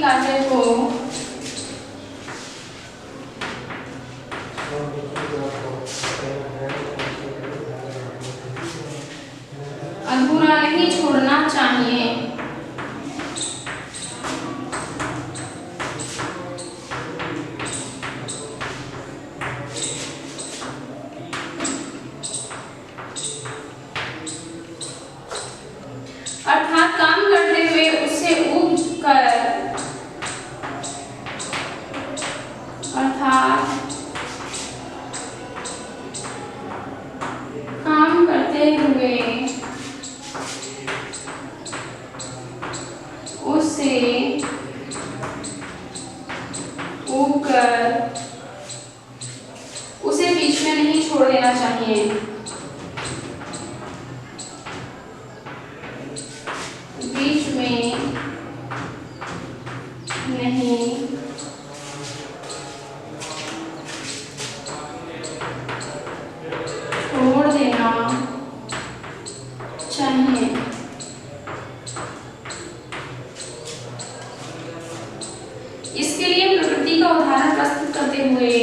कार्य को अधूरा नहीं छोड़ना चाहिए। अर्थात काम करते हुए उससे ऊब कर, अर्थात काम करते हुए उससे ऊब कर उसे बीच में नहीं छोड़ देना चाहिए। बीच में नहीं छोड़ देना चाहिए। इसके लिए प्रकृति का उदाहरण प्रस्तुत करते हुए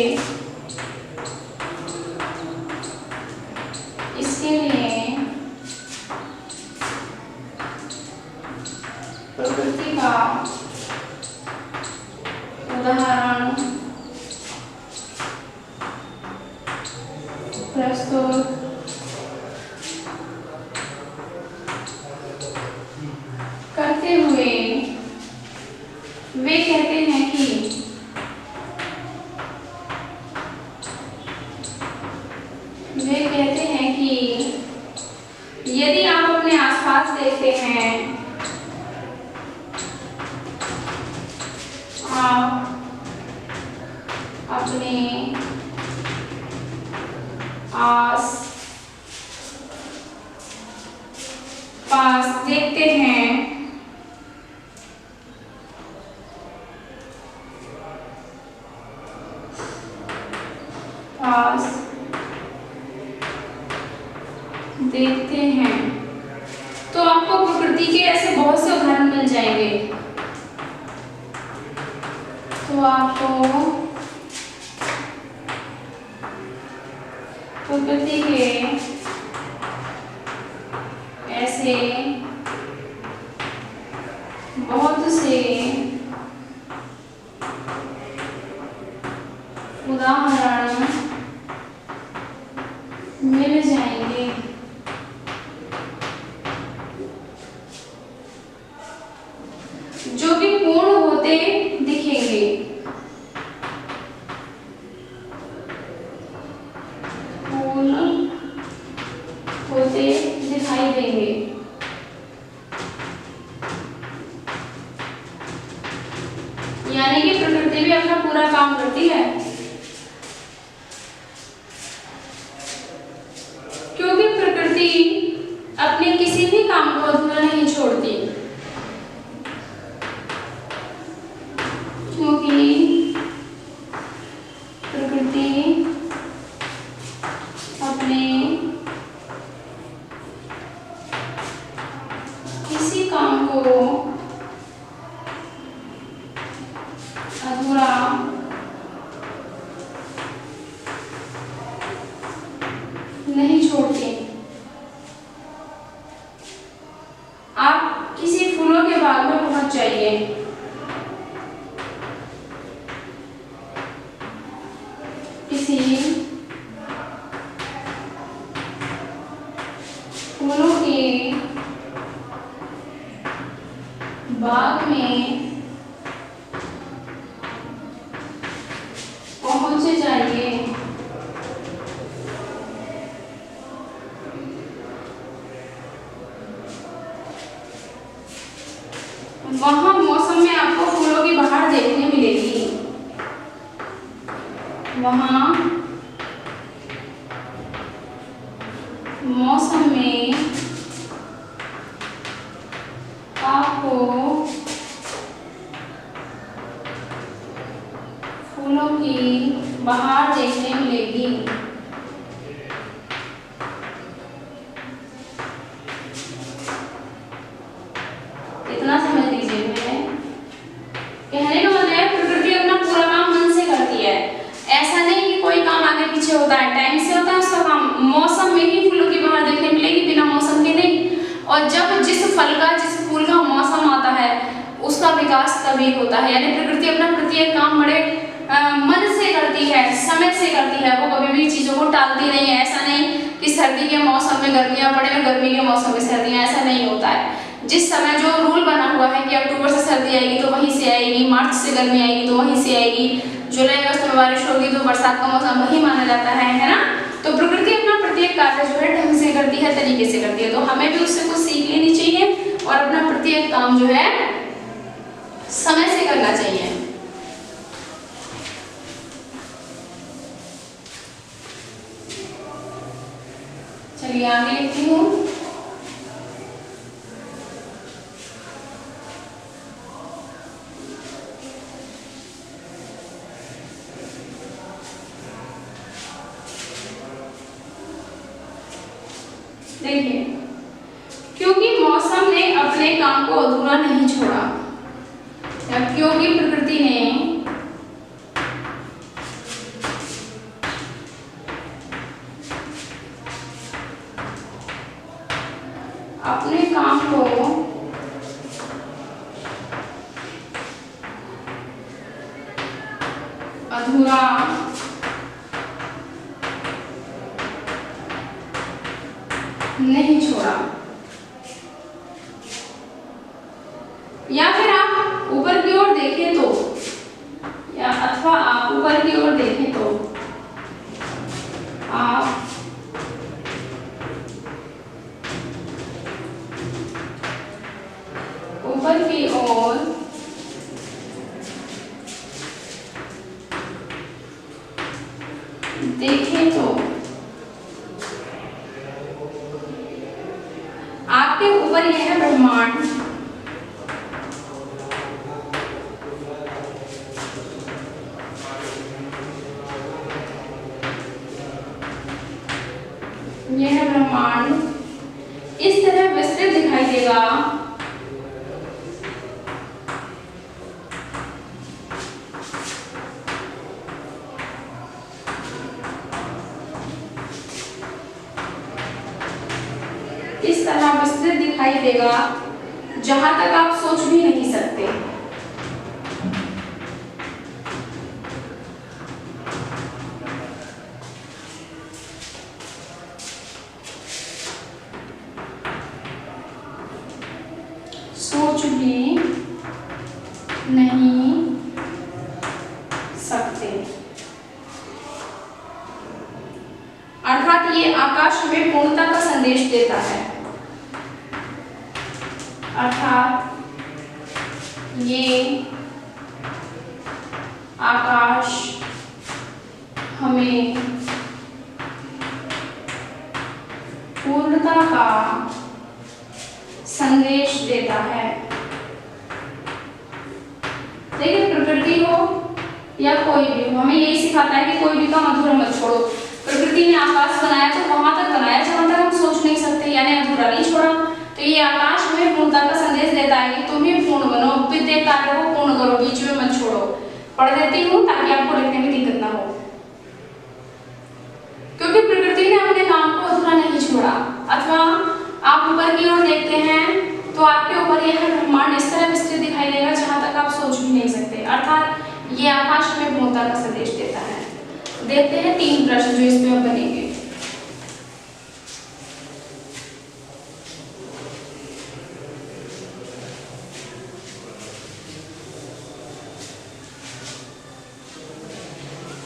इसके लिए प्रकृति का उदाहरण प्रस्तुत करते हुए वे कहते हैं कि यदि आप अपने आसपास देखते हैं, आप अपने आस पास देखते हैं, पास देखते हैं, तो आपको प्रकृति के ऐसे बहुत से उदाहरण मिल जाएंगे। तो आपको प्रकृति के ऐसे बहुत से उदाहरण मिल जाएंगे। जो कि पूर्ण होते दिखेंगे। पूर्ण होते दिखाई देंगे। यानी कि प्रकृति भी अपना पूरा काम करती है, क्योंकि प्रकृति अपने किसी भी काम को अधूरा नहीं छोड़ती। क्योंकि प्रकृति अपने किसी काम को अधूरा नहीं छोड़ती। आप किसी फूलों के बाग में पहुंच जाइए, किसी फूलों के बाग में पहुंच जाइए। वहां मौसम में आपको फूलों की बहार देखने मिलेगी। वहां मौसम में आपको फूलों की बहार देखने मिलेगी। इतना समझ लीजिए मैं कि विकास तभी होता है। यानी प्रकृति अपना प्रत्येक काम बड़े मन से करती है, समय से करती है। वो कभी भी चीजों को टालती नहीं है। ऐसा नहीं कि सर्दी के मौसम में गर्मियां पड़े और गर्मी के मौसम में सर्दियां, ऐसा नहीं होता है। जिस समय जो रूल बना हुआ है कि अक्टूबर से सर्दी आएगी तो वहीं से आएगी, मार्च से गर्मी आएगी तो वहीं से आएगी, जुलाई अगस्त में बारिश होगी तो बरसात का मौसम वही माना जाता है ना। तो प्रकृति अपना प्रत्येक कार्य जो है ढंग से करती है, तरीके से करती है। तो हमें भी उससे कुछ सीख लेनी चाहिए और अपना प्रत्येक काम जो है समय से करना चाहिए। चलिए आगे लिखती हूँ। देखिए, क्योंकि मौसम ने अपने काम को अधूरा नहीं छोड़ा, या क्योंकि प्रकृति ने अपने काम को अधूरा नहीं छोड़ा। या फिर आप ऊपर की ओर देखें तो, या अथवा आप ऊपर की ओर देखें तो आप ऊपर की ओर देखें तो आपके ऊपर यह ब्रह्मांड इस तरह विस्तृत दिखाई देगा जहां तक आप सोच भी नहीं सकते। सोच भी नहीं सकते। अर्थात ये आकाश में पूर्णता का संदेश देता है। अर्थात ये आकाश हमें पूर्णता का संदेश देता है। देखिए, प्रकृति हो या कोई भी हो, हमें यही सिखाता है कि कोई भी काम अधूरा मत छोड़ो। प्रकृति ने आकाश बनाया तो वहां तक बनाया जहां तक हम सोच नहीं सकते, यानी अधूरा नहीं छोड़ा। तो ये आकाश में पूर्णता का संदेश देता है कि तुम ही पूर्ण बनो, प्रत्येक कार्य को पूर्ण करो, बीच में मत छोड़ो। पढ़ देती हूँ ताकि आपको लिखने में दिक्कत ना हो। क्योंकि प्रकृति ने अपने काम को अधूरा नहीं छोड़ा। अथवा आप ऊपर की ओर देखते हैं तो आपके ऊपर यह ब्रह्मांड इस तरह विस्तृत दिखाई देगा जहां तक आप सोच भी नहीं सकते। अर्थात ये आकाश में पूर्णता का संदेश देता है। देखते हैं 3 प्रश्न जो इसमें बनेंगे।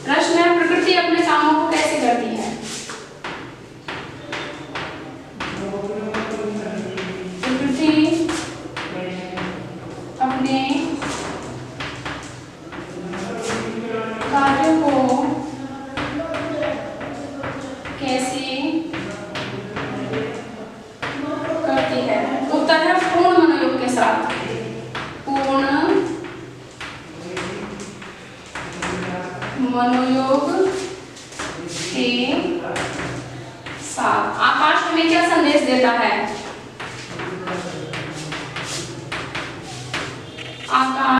प्रश्न है, प्रकृति अपने कामों को कैसे करती है? प्रकृति अपने कार्यों को कैसे करती है? उत्तर है पूर्ण मनोयोग के साथ। पूर्ण मनोयोग के साथ। आकाश हमें क्या संदेश देता है? आकाश